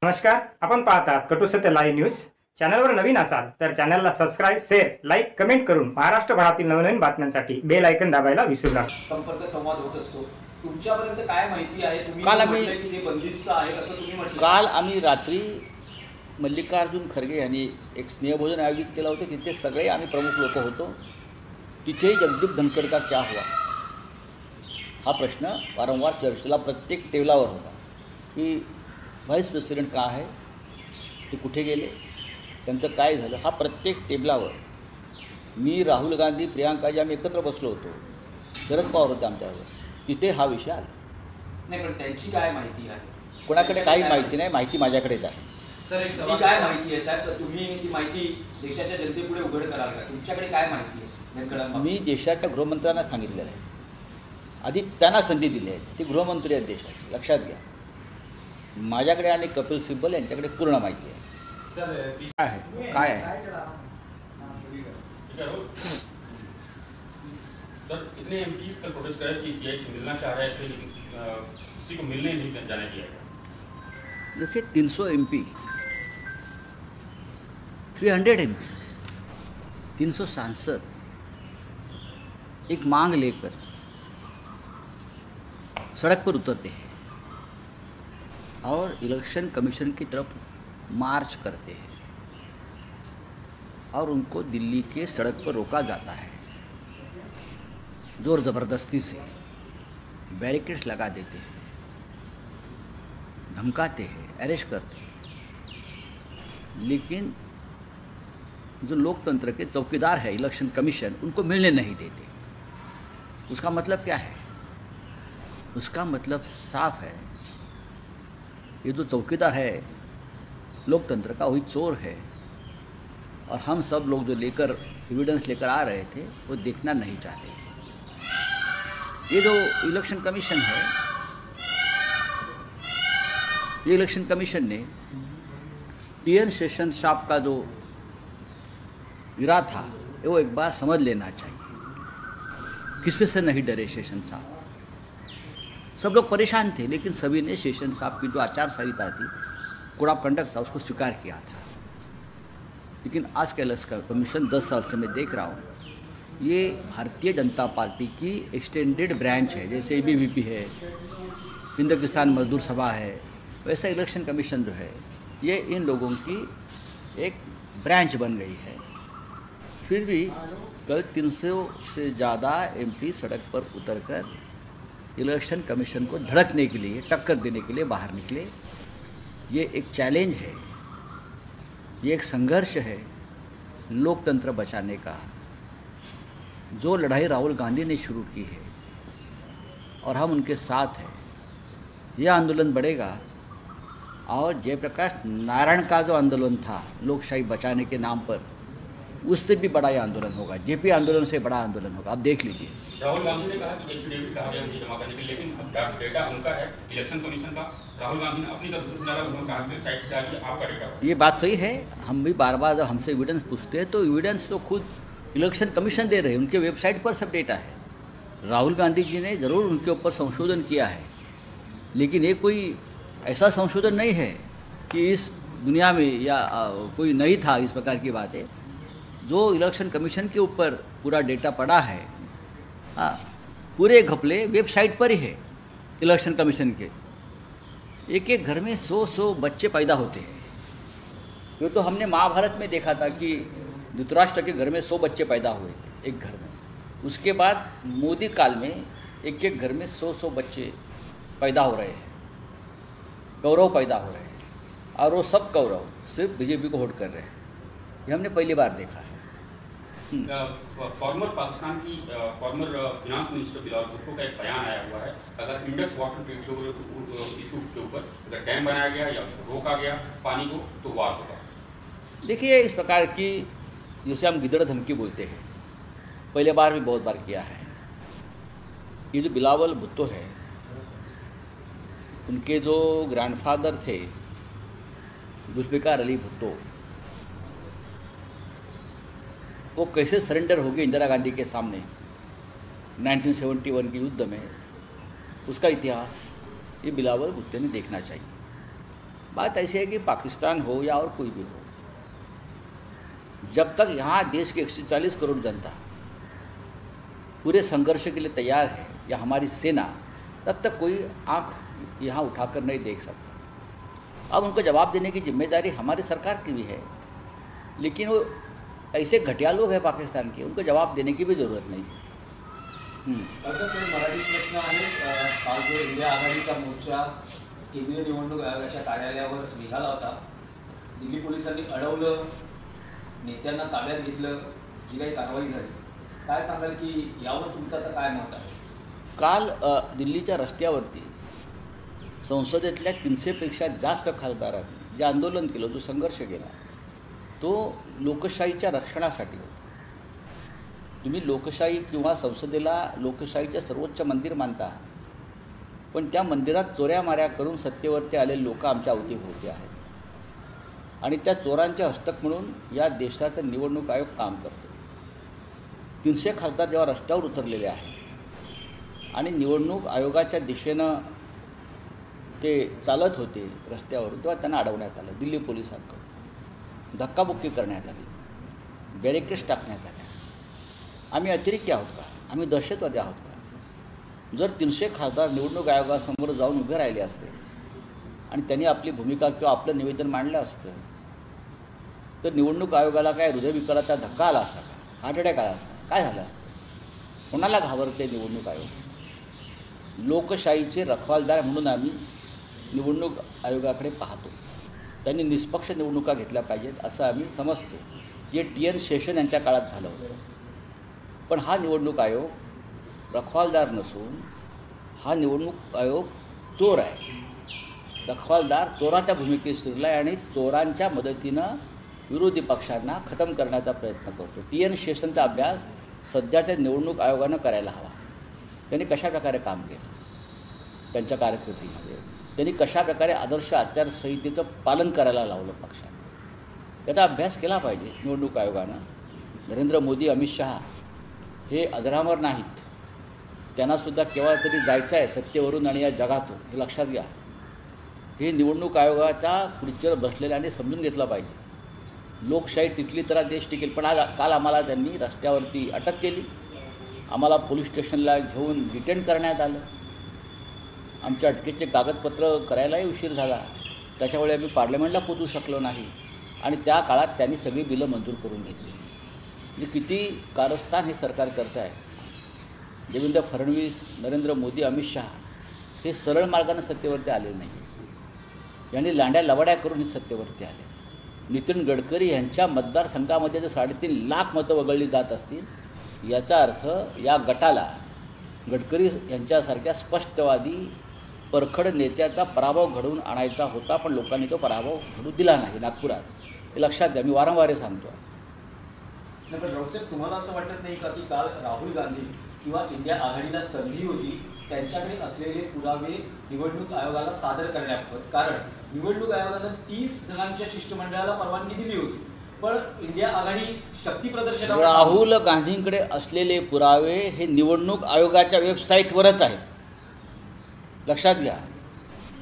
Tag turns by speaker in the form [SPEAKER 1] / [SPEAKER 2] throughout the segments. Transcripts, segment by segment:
[SPEAKER 1] नमस्कार, आपण पाहतात कटू सत्य लाईव्ह न्यूज. चॅनलवर नवीन असाल तर चॅनलला सबस्क्राईब, शेअर, लाईक, कमेंट करून महाराष्ट्रभरातील नवनवीन बातम्यांसाठी बेल आयकॉन दाबायला विसरू नका.
[SPEAKER 2] संपर्क संवाद होत असतो. तुमच्यापर्यंत काय माहिती आहे? तुम्ही
[SPEAKER 3] काल आम्ही
[SPEAKER 2] म्हटलं की ते बंदिस्त आहे असं तुम्ही म्हटलं.
[SPEAKER 3] काल आम्ही रात्री मल्लिकार्जुन खरगे यांनी एक स्नेहभोजन आयोजित केलं होतं. तिथे सगळे आम्ही प्रमुख लोक होतो. तिथे जगदीप धनखड़ का क्या हुआ हा प्रश्न वारंवार चर्चेला प्रत्येक टेबलावर होता की व्हाईस प्रेसिडेंट का आहे, ते कुठे गेले, त्यांचं काय झालं. हा प्रत्येक टेबलावर मी, राहुल गांधी, प्रियांकाजी आम्ही एकत्र बसलो होतो. शरद पवार होते आमच्यावर. तिथे हा विषय आला.
[SPEAKER 2] नाही, पण त्यांची काय माहिती आहे?
[SPEAKER 3] कोणाकडे काही माहिती नाही. माहिती माझ्याकडेच आहे.
[SPEAKER 2] सर, ती काय माहिती आहे साहेब? तुम्ही ती माहिती देशाच्या जनतेपुढे उघड कराल का? तुमच्याकडे काय माहिती आहे धनखड़ांना?
[SPEAKER 3] मी देशाच्या गृहमंत्र्यांना सांगितलेलं आहे. आधी त्यांना संधी दिली आहे. ते गृहमंत्री आहेत देशाचे, लक्षात घ्या. माझ्याकडे आणि कपिल सिब्बल यांच्याकडे पूर्ण माहिती आहे. काय आहे
[SPEAKER 4] सर, इतने एमपीज कल प्रोटेस्ट कर रहे थे, सीआई से मिलना चाह रहे थे, लेकिन किसी को मिलने नहीं जाने दिया.
[SPEAKER 3] देखिए 300 MP, 300 MP, 300 सांसद एक मांग लेकर सड़क पर उतरते हैं और इलेक्शन कमीशन की तरफ मार्च करते हैं और उनको दिल्ली के सड़क पर रोका जाता है. जोर ज़बरदस्ती से बैरिकेड्स लगा देते हैं, धमकाते हैं, अरेस्ट करते हैं. लेकिन जो लोकतंत्र के चौकीदार है इलेक्शन कमीशन, उनको मिलने नहीं देते. उसका मतलब क्या है? उसका मतलब साफ है, ये जो चौकीदार है लोकतंत्र का, वही चोर है. और हम सब लोग जो लेकर एविडेंस लेकर आ रहे थे वो देखना नहीं चाहते. ये जो इलेक्शन कमीशन है, ये इलेक्शन कमीशन ने TN सेशन साहब का जो इरादा था वो एक बार समझ लेना चाहिए. किसी से नहीं डरे सेशन साहब. सब लोग परेशान थे, लेकिन सभी ने सेशन साहब की जो आचार संहिता थी, कोड ऑफ कंडक्ट था, उसको स्वीकार किया था. लेकिन आज का इलेक्शन कमीशन 10 साल से मैं देख रहा हूँ, ये भारतीय जनता पार्टी की एक्सटेंडेड ब्रांच है. जैसे ABVP है, हिंद किसान मजदूर सभा है, वैसा इलेक्शन कमीशन जो है ये इन लोगों की एक ब्रांच बन गई है. फिर भी कल 300 से ज़्यादा MP सड़क पर उतरकर इलेक्शन कमीशन को धड़कने के लिए, टक्कर देने के लिए बाहर निकले. ये एक चैलेंज है, ये एक संघर्ष है लोकतंत्र बचाने का. जो लड़ाई राहुल गांधी ने शुरू की है और हम उनके साथ हैं. यह आंदोलन बढ़ेगा. और जयप्रकाश नारायण का जो आंदोलन था लोकशाही बचाने के नाम पर, उससे भी बड़ा ये आंदोलन होगा. JP आंदोलन से बड़ा आंदोलन होगा. आप देख लीजिए.
[SPEAKER 4] राहुल गांधी ने कहा कि एफिडेविट कहा गया मुझे जमा करने के लिए, लेकिन अब डेटा उनका है, इलेक्शन कमीशन का. राहुल गांधी ने अपनी तरफ से उन्होंने कहा कि साइट डालिए, आपका डेटा.
[SPEAKER 3] ये बात सही है. हम भी बार बार जब हमसे एविडेंस पूछते हैं तो एविडेंस तो खुद इलेक्शन कमीशन दे रहे हैं. उनके वेबसाइट पर सब डेटा है. राहुल गांधी जी ने ज़रूर उनके ऊपर संशोधन किया है, लेकिन ये कोई ऐसा संशोधन नहीं है कि इस दुनिया में या कोई नहीं था इस प्रकार की बातें. जो इलेक्शन कमीशन के ऊपर पूरा डेटा पड़ा है, हाँ, पूरे घपले वेबसाइट पर ही है इलेक्शन कमीशन के. एक एक घर में 100 बच्चे पैदा होते हैं. ये तो हमने महाभारत में देखा था कि धृतराष्ट्र के घर में 100 बच्चे पैदा हुए थे एक घर में. उसके बाद मोदी काल में एक एक घर में 100 बच्चे पैदा हो रहे हैं, कौरव पैदा हो रहे हैं. और वो सब कौरव सिर्फ BJP को वोट कर रहे हैं. ये हमने पहली बार देखा है.
[SPEAKER 4] फॉर्मर पाकिस्तान की farmer finance minister Bilawal Bhutto का एक बयान आया हुआ है, अगर इंडस वाटर इशू के ऊपर अगर डैम बनाया गया या रोका गया पानी को तो वार होगा.
[SPEAKER 3] देखिए, इस प्रकार की जिसे हम गिदड़ धमकी बोलते हैं, पहले बार भी बहुत बार किया है. ये जो बिलावल भुट्टो है, उनके जो ग्रैंडफादर थे जुल्फ़िकार अली भुट्टो, वो कैसे सरेंडर हो गए इंदिरा गांधी के सामने 1971 के युद्ध में, उसका इतिहास ये बिलावल भुट्टो ने देखना चाहिए. बात ऐसी है कि पाकिस्तान हो या और कोई भी हो, जब तक यहाँ देश की 140 करोड़ जनता पूरे संघर्ष के लिए तैयार है या हमारी सेना, तब तक कोई आंख यहाँ उठाकर नहीं देख सकता। अब उनको जवाब देने की जिम्मेदारी हमारी सरकार की भी है, लेकिन वो ऐसे घटिया लोग हैं पाकिस्तान के, उनको जवाब देने की भी ज़रूरत नहीं है।
[SPEAKER 2] असं तर मराठी प्रश्न आहे। काल जो इंडिया आघाडीचा मोर्चा केंद्रीय निवडणूक आयोगाच्या कार्यालयावर निघाला होता, दिल्ली पोलिसांनी अडवलं, नेत्यांना ताब्यात घेतलं, जी काही कारवाई झाली, काय सांगाल की यावर तुमचं आता काय मत आहे?
[SPEAKER 3] काल दिल्लीच्या रस्त्यावरती संसदेतल्या 300पेक्षा जास्त खासदारांनी जे आंदोलन केलं, जो संघर्ष केला, तो लोकशाहीच्या रक्षणासाठी होता। तुम्ही लोकशाही किंवा संसदेला लोकशाहीचे सर्वोच्च मंदिर मानता, पण त्या मंदिरात चोऱ्या माऱ्या करून सत्तेवरती आलेले लोक आमच्या अवतीभोवती आहेत आणि त्या चोरांचे हस्तक म्हणून या देशाचा निवडणूक आयोग काम करतो। 300 खासदार जेव्हा रस्त्यावर उतरलेले आहेत आणि निवडणूक आयोगाच्या दिशेनं ते चालत होते रस्त्यावर, तेव्हा त्यांना अडवण्यात आलं। दिल्ली पोलिसांकडून धक्काबुक्की करण्यात आली, बॅरिकेड्स टाकण्यात आल्या। आम्ही अतिरेकी आहोत का? आम्ही दहशतवादी आहोत का? जर 300 खासदार निवडणूक आयोगासमोर जाऊन उभे राहिले असते आणि त्यांनी आपली भूमिका किंवा आपलं निवेदन मांडलं असतं, तर निवडणूक आयोगाला काय हृदयविकाराचा धक्का आला असता का? हार्ट अटॅक आला असता? काय झालं असतं? कोणाला घाबरते निवडणूक आयोग? लोकशाहीचे रखवालदार म्हणून आम्ही निवडणूक आयोगाकडे पाहतो। त्यांनी निष्पक्ष निवडणुका घेतल्या पाहिजेत असं आम्ही समजतो, जे TN शेषन यांच्या काळात झालं होतं। पण हा निवडणूक आयोग रखवालदार नसून हा निवडणूक आयोग चोर आहे। रखवालदार चोराच्या भूमिकेत शिरला आहे आणि चोरांच्या मदतीनं विरोधी पक्षांना खतम करण्याचा प्रयत्न करतो। TN शेषनचा अभ्यास सध्याच्या निवडणूक आयोगानं करायला हवा। त्यांनी कशाप्रकारे काम केलं त्यांच्या कारकिर्दीमध्ये, त्यांनी कशाप्रकारे आदर्श आचारसंहितेचं पालन करायला लावलं पक्षाने, याचा अभ्यास केला पाहिजे निवडणूक आयोगानं। नरेंद्र मोदी, अमित शहा हे अजरामर नाहीत, त्यांनासुद्धा केव्हा तरी जायचं आहे सत्तेवरून आणि या जगातून, हे लक्षात घ्या। हे निवडणूक आयोगाच्या खुर्चीवर बसलेले आणि समजून घेतलं पाहिजे। लोकशाही टिकली तर देश टिकेल, पण आज काल आम्हाला त्यांनी रस्त्यावरती अटक केली, आम्हाला पोलीस स्टेशनला घेऊन डिटेन करण्यात आलं, आमच्या अटकेचे कागदपत्र करायलाही उशीर झाला, त्याच्यामुळे आम्ही पार्लमेंटला पोचू शकलो नाही आणि त्या काळात त्यांनी सगळी बिलं मंजूर करून घेतली। म्हणजे किती कारस्थान हे सरकार करत आहे। देवेंद्र फडणवीस, नरेंद्र मोदी, अमित शहा हे सरळ मार्गाने सत्तेवरती आले नाही, यांनी लांड्या लवाड्या करून हे सत्तेवरती आले। नितीन गडकरी यांच्या मतदारसंघामध्ये जर 3.5 लाख मतं वगळली जात असतील, याचा अर्थ या गटाला गडकरी यांच्यासारख्या स्पष्टवादी परखड नेत्याचा पराभव घडवून आणायचा होता, पण लोकांनी तो पराभव घडू दिला नाही नागपुरात। हे लक्षात घ्या, मी वारंवार हे सांगतो।
[SPEAKER 2] पण राऊतसाहेब, तुम्हाला असं वाटत नाही का की काल राहुल गांधी किंवा इंडिया आघाडीला संधी होती त्यांच्याकडे असलेले पुरावे निवडणूक आयोगाला सादर करण्याबाबत? कारण निवडणूक आयोगानं 30 जणांच्या शिष्टमंडळाला परवानगी दिली होती, पण इंडिया आघाडी शक्ती प्रदर्शनावर
[SPEAKER 3] राहुल गांधींकडे असलेले पुरावे हे निवडणूक आयोगाच्या वेबसाईटवरच आहेत, लक्षात घ्या।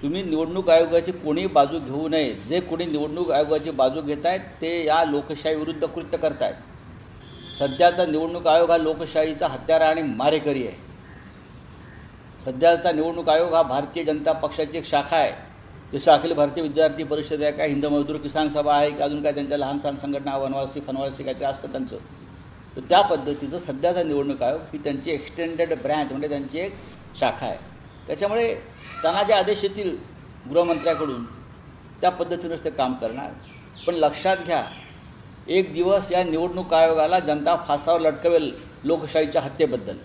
[SPEAKER 3] तुम्ही निवडणूक आयोगाची कोणी बाजू घेऊ नये। जे कोणी निवडणूक आयोगाची बाजू घेत आहेत ते या लोकशाही विरुद्ध कृत्य करत आहेत। सध्याचा निवडणूक आयोग हा लोकशाहीचा हत्यार आणि मारेकरी आहे। सध्याचा निवडणूक आयोग हा भारतीय जनता पक्षाची एक शाखा आहे, जसं अखिल भारतीय विद्यार्थी परिषद आहे, काय हिंद मजदूर किसान सभा आहे, की अजून काय त्यांच्या लहान सहान संघटना, वनवासी फनवासी काहीतरी असतं त्यांचं। तर त्या पद्धतीचं सध्याचा निवडणूक आयोग ही त्यांची एक्सटेंडेड ब्रँच म्हणजे त्यांची एक शाखा आहे। त्याच्यामुळे त्यांना जे आदेश येतील गृहमंत्र्याकडून त्या पद्धतीनंच ते काम करणार। पण लक्षात घ्या, एक दिवस या निवडणूक आयोगाला जनता फासावर लटकवेल लोकशाहीच्या हत्येबद्दल।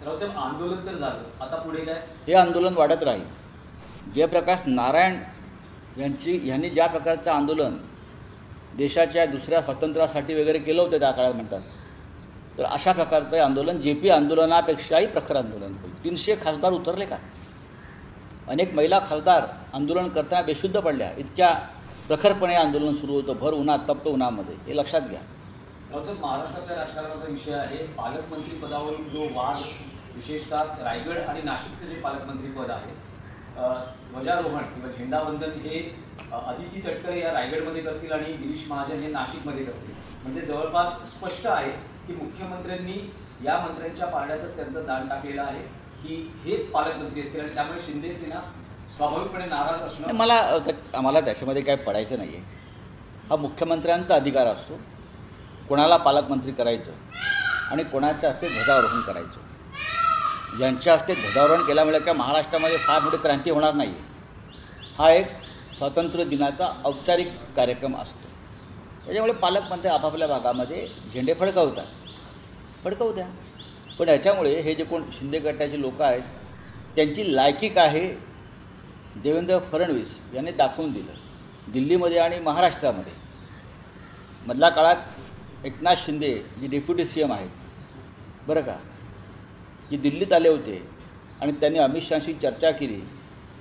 [SPEAKER 2] राऊतसाहेब, आंदोलन तर झालं, आता पुढे काय?
[SPEAKER 3] हे आंदोलन वाढत राहील। जयप्रकाश नारायण यांनी ज्या प्रकारचं आंदोलन देशाच्या दुसऱ्या स्वातंत्र्यासाठी वगैरे केलं होतं त्या काळात म्हणतात, तर अशा प्रकारचं आंदोलन JP आंदोलनापेक्षाही प्रखर आंदोलन होईल। 300 खासदार उतरले का? अनेक महिला खासदार आंदोलन करताना बेशुद्ध पडल्या, इतक्या प्रखरपणे आंदोलन सुरू होतं भर उन्हात, तप्त उन्हामध्ये, हे लक्षात घ्या।
[SPEAKER 2] राऊतसाहेब, महाराष्ट्रातल्या राजकारणाचा विषय आहे पालकमंत्री पदावरून जो वाद, विशेषतः रायगड आणि नाशिकचं जे पालकमंत्री पद आहे, ध्वजारोहण किंवा झेंडावंदन हे अदिती तटकरे या रायगडमध्ये करतील आणि गिरीश महाजन हे नाशिकमध्ये करतील. म्हणजे जवळपास स्पष्ट आहे की मुख्यमंत्र्यांनी या मंत्र्यांच्या पारड्यातच त्यांचं दान टाकलेलं आहे की हेच पालकमंत्री असतील आणि त्यामुळे शिंदे सेना स्वाभाविकपणे नाराज असणं.
[SPEAKER 3] आम्हाला त्याच्यामध्ये काय पडायचं नाही आहे. हा मुख्यमंत्र्यांचा अधिकार असतो कोणाला पालकमंत्री करायचं आणि कोणाच्या हस्ते ध्वजारोहण करायचं. ज्यांच्या हस्ते ध्वजारोहण केल्यामुळे काय महाराष्ट्रामध्ये फार मोठी क्रांती होणार नाही. हा एक स्वातंत्र्य दिनाचा औपचारिक कार्यक्रम असतो. त्याच्यामुळे पालकमंत्री आपापल्या भागामध्ये झेंडे फडकवू द्या. पण याच्यामुळे हे जे कोण शिंदे गटाचे लोक आहेत त्यांची लायकी काय आहे देवेंद्र फडणवीस यांनी दाखवून दिलं. दिल्लीमध्ये आणि महाराष्ट्रामध्ये मधल्या काळात एकनाथ शिंदे जे डेप्युटी CM आहेत बरं का, जे दिल्लीत आले होते आणि त्यांनी अमित शहाशी चर्चा केली,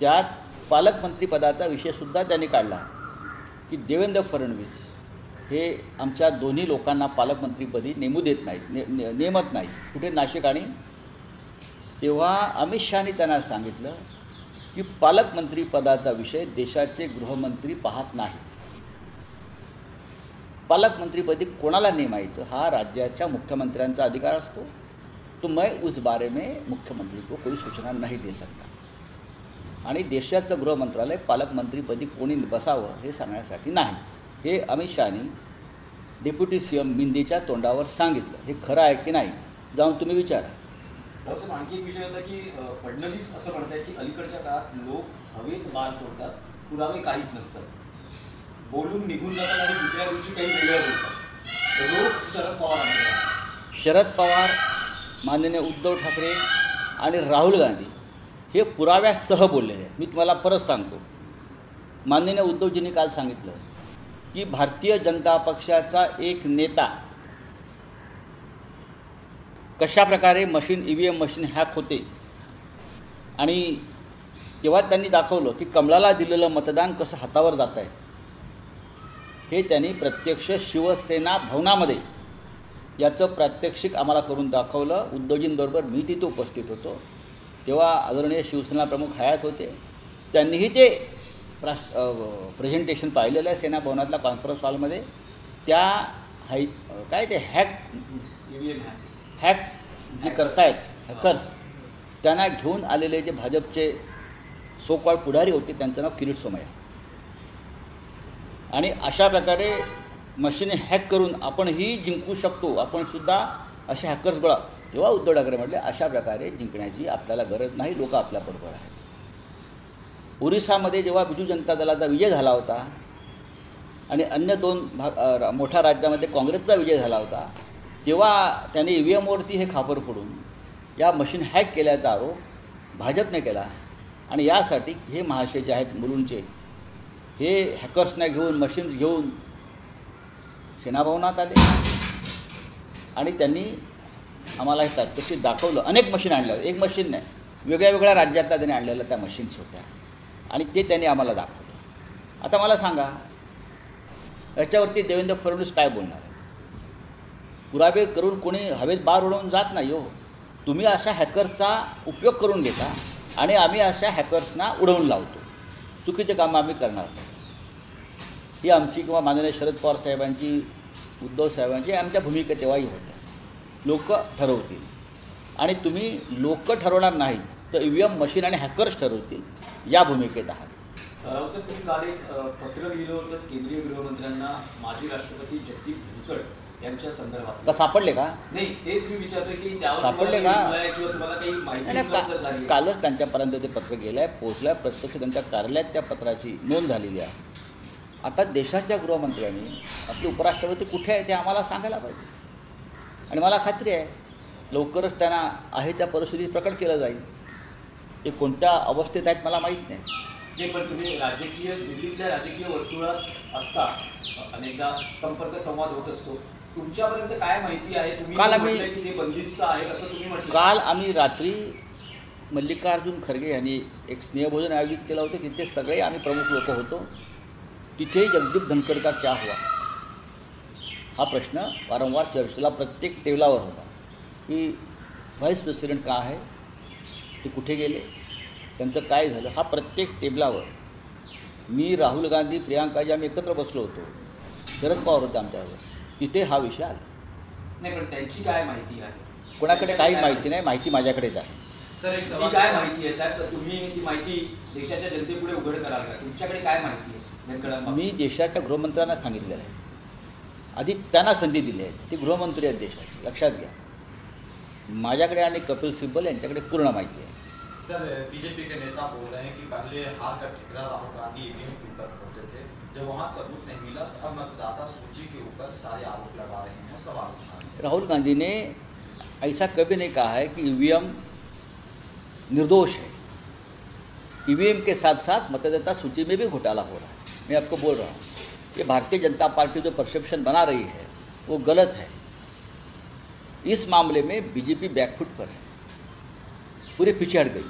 [SPEAKER 3] त्यात पालकमंत्रीपदाचा विषयसुद्धा त्यांनी काढला की देवेंद्र फडणवीस हे आमच्या दोन्ही लोकांना पालकमंत्रीपदी नेमू देत नाहीत, नेमत नाहीत कुठे नाशिक. आणि तेव्हा अमित शहानी त्यांना सांगितलं की पालकमंत्रीपदाचा विषय देशाचे गृहमंत्री पाहत नाही. पालकमंत्रीपदी कोणाला नेमायचं हा राज्याच्या मुख्यमंत्र्यांचा अधिकार असतो. तो मैं उस बारे में मुख्यमंत्री को कोई सूचना नहीं दे सकता. आणि देशाचं गृहमंत्रालय पालकमंत्रीपदी कोणी बसावं हे सांगण्यासाठी नाही. हे अमित शहानी डेप्युटी CM मिंदेच्या तोंडावर सांगितलं. हे खरं आहे की नाही जाऊन तुम्ही विचारा.
[SPEAKER 2] रावसाहेब, आणखी एक विषय होता की फडणवीस असं म्हणतात की अलीकडच्या काळात लोक हवेत बार सोडतात, पुरावे काहीच नसतात, बोलून निघून जातात आणि दुसऱ्या दिवशी काही वेगळं बोलतात. रोज शरद पवार,
[SPEAKER 3] माननीय उद्धव ठाकरे आणि राहुल गांधी हे पुराव्यासह बोललेले आहेत. मी तुम्हाला परत सांगतो, माननीय उद्धवजींनी काल सांगितलं की भारतीय जनता पक्षाचा एक नेता कशाप्रकारे EVM मशीन हॅक होते आणि तेव्हा त्यांनी दाखवलं की कमळाला दिलेलं मतदान कसं हातावर जात आहे. हे त्यांनी प्रत्यक्ष शिवसेना भवनामध्ये याचं प्रात्यक्षिक आम्हाला करून दाखवलं. उद्धवजींबरोबर मी तिथे उपस्थित होतो. तेव्हा आदरणीय शिवसेना प्रमुख हयात होते. त्यांनीही ते प्रेझेंटेशन पाहिलेलं आहे सेना भवनातल्या कॉन्फरन्स हॉलमध्ये. त्या काय ते हॅक जे करतायत हॅकर्स, त्यांना घेऊन आलेले जे भाजपचे सो कॉल्ड पुढारी होते त्यांचं नाव किरीट सोमय्या. आणि अशा प्रकारे मशीन हॅक करून आपणही जिंकू शकतो, आपण सुद्धा असे हॅकर्स गोळा. तेव्हा उद्धव ठाकरे म्हटले अशा प्रकारे जिंकण्याची आपल्याला गरज नाही, लोक आपल्याबरोबर आहेत. ओरिसामध्ये जेव्हा बिजू जनता दलाचा विजय झाला होता आणि अन्य 2 मोठ्या राज्यामध्ये काँग्रेसचा विजय झाला होता, तेव्हा त्याने EVMवरती हे खापर पडून या मशीन हॅक केल्याचा आरोप भाजपने केला. आणि यासाठी हे महाशय जे आहेत मुलुंडचे, हे हॅकर्सना घेऊन मशीन्स घेऊन सेनाभवनात आले आणि त्यांनी आम्हाला हे तशी दाखवलं. अनेक मशीन आणल्या, एक मशीन नाही, वेगळ्या राज्यातल्या त्यांनी आणलेल्या त्या मशीन्स होत्या आणि ते त्यांनी आम्हाला दाखवलं. आता मला सांगा याच्यावरती देवेंद्र फडणवीस काय बोलणार? पुरावे करून कोणी हवेत बार उडवून जात नाही हो. तुम्ही अशा हॅकर्सचा उपयोग करून घेता आणि आम्ही अशा हॅकर्सना उडवून लावतो. चुकीचे कामं आम्ही करणार नाही. ही आमची किंवा माननीय शरद पवार साहेबांची, उद्धव साहेबांची आमच्या भूमिका तेव्हाही होत्या. लोक ठरवतील आणि तुम्ही लोक ठरवणार नाही तर EVM मशीन आणि हॅकर्स ठरवतील, या भूमिकेत आहात.
[SPEAKER 2] रावसाहेब, तुम्ही काल एक पत्र लिहिलं होतं केंद्रीय गृहमंत्र्यांना माजी राष्ट्रपती जगदीप धनखड यांच्या संदर्भात.
[SPEAKER 3] का सापडले का?
[SPEAKER 2] नाही, तेच मी विचारतोय की त्यावर
[SPEAKER 3] सापडले का?
[SPEAKER 2] तुम्हाला काही माहिती
[SPEAKER 3] कालच त्यांच्यापर्यंत ते पत्र गेलं आहे, पोहोचलं आहे, प्रत्यक्ष त्यांच्या कार्यालयात त्या पत्राची नोंद झालेली आहे. आता देशाच्या गृहमंत्र्यांनी आपले उपराष्ट्रपती कुठे आहे ते आम्हाला सांगायला पाहिजे. आणि मला खात्री आहे लवकरच त्यांना आहे त्या परिस्थितीत प्रकट केलं जाईल. ते कोणत्या अवस्थेत आहेत मला माहीत नाही.
[SPEAKER 2] जे पण तुम्ही दिल्लीतल्या राजकीय वर्तुळात असता, अनेकदा संपर्क संवाद होत असतो, तुमच्यापर्यंत काय माहिती आहे? तुम्ही
[SPEAKER 3] काल आम्ही
[SPEAKER 2] की ते बंदिस्त आहे असं तुम्ही म्हटलं.
[SPEAKER 3] काल आम्ही रात्री मल्लिकार्जुन खरगे यांनी एक स्नेहभोजन आयोजित केलं होतं. तिथे सगळे आम्ही प्रमुख लोक होतो. तिथेही जगदीप धनखड का क्या हुआ हा प्रश्न वारंवार चर्चेला प्रत्येक टेबलावर होता की व्हाईस प्रेसिडेंट का आहे, ते कुठे गेले, त्यांचं काय झालं हा प्रत्येक टेबलावर मी राहुल गांधी प्रियांकाजी आम्ही एकत्र बसलो होतो, शरद पवार होते आमच्यावर, तिथे हा विषय आला.
[SPEAKER 2] नाही पण त्यांची काय माहिती आहे?
[SPEAKER 3] कोणाकडे काही माहिती नाही, माहिती माझ्याकडेच आहे.
[SPEAKER 5] सर एक
[SPEAKER 2] ती
[SPEAKER 5] सवाल
[SPEAKER 2] काय माहिती आहे साहेब? तर तुम्ही ती माहिती देशाच्या जनतेपुढे उघड कराल का? तुमच्याकडे काय माहिती आहे नेमकं?
[SPEAKER 3] मी देशाच्या गृहमंत्र्यांना सांगितलेलं आहे, आधी त्यांना संधी दिली आहे, ते गृहमंत्री आहेत देशाचे, लक्षात घ्या. माझ्याकडे आणि कपिल सिब्बल यांच्याकडे पूर्ण माहिती आहे.
[SPEAKER 5] सर बीजेपी के नेता बोल रहे हैं कि पहले हार का ठिकरा राहुल गांधी ईवीएम के ऊपर होते थे, जब वहाँ सबूत नहीं मिला अब मतदाता सूची के ऊपर सारे आरोप लगा रहे हैं, सवाल उठा रहे हैं.
[SPEAKER 3] राहुल गांधी ने ऐसा कभी नहीं कहा है कि ईवीएम निर्दोष है. ईवीएम के साथ साथ मतदाता सूची में भी घोटाला हो रहा है. मैं आपको बोल रहा हूँ, ये भारतीय जनता पार्टी जो परसेप्शन बना रही है वो गलत है. इस मामले में बीजेपी बैकफुट पर है, पूरे पीछे हट गई.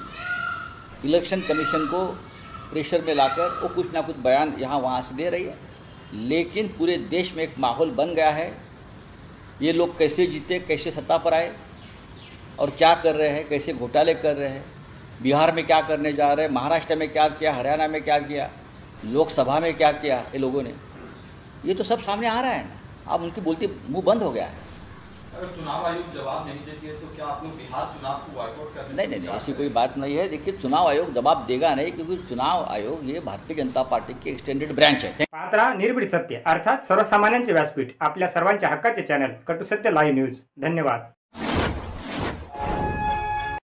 [SPEAKER 3] इलेक्शन कमीशन को प्रेशर में लाकर वो कुछ ना कुछ बयान यहाँ वहाँ से दे रही है, लेकिन पूरे देश में एक माहौल बन गया है. ये लोग कैसे जीते, कैसे सत्ता पर आए और क्या कर रहे हैं, कैसे घोटाले कर रहे हैं, बिहार में क्या करने जा रहे हैं, महाराष्ट्र में क्या किया, हरियाणा में क्या किया, लोकसभा में क्या किया ये लोगों ने, ये तो सब सामने आ रहा है ना. अब उनकी बोलती मुंह बंद हो गया है.
[SPEAKER 5] अगर चुनाव आयोग जवाब नहीं देती है तो क्या आप लोग बिहार चुनाव को बॉयकॉट करने
[SPEAKER 3] नहीं, ऐसी कोई बात नहीं है. देखिए, चुनाव आयोग जवाब देगा नहीं, क्योंकि चुनाव आयोग ये भारतीय जनता पार्टी की एक्सटेंडेड ब्रांच है.
[SPEAKER 1] पाहत राहा निर्भीड सत्य अर्थात सर्वसामान्यांचे व्यासपीठ, आपल्या सर्वांच्या हक्काचे चॅनल कटू सत्य लाईव्ह न्यूज. धन्यवाद.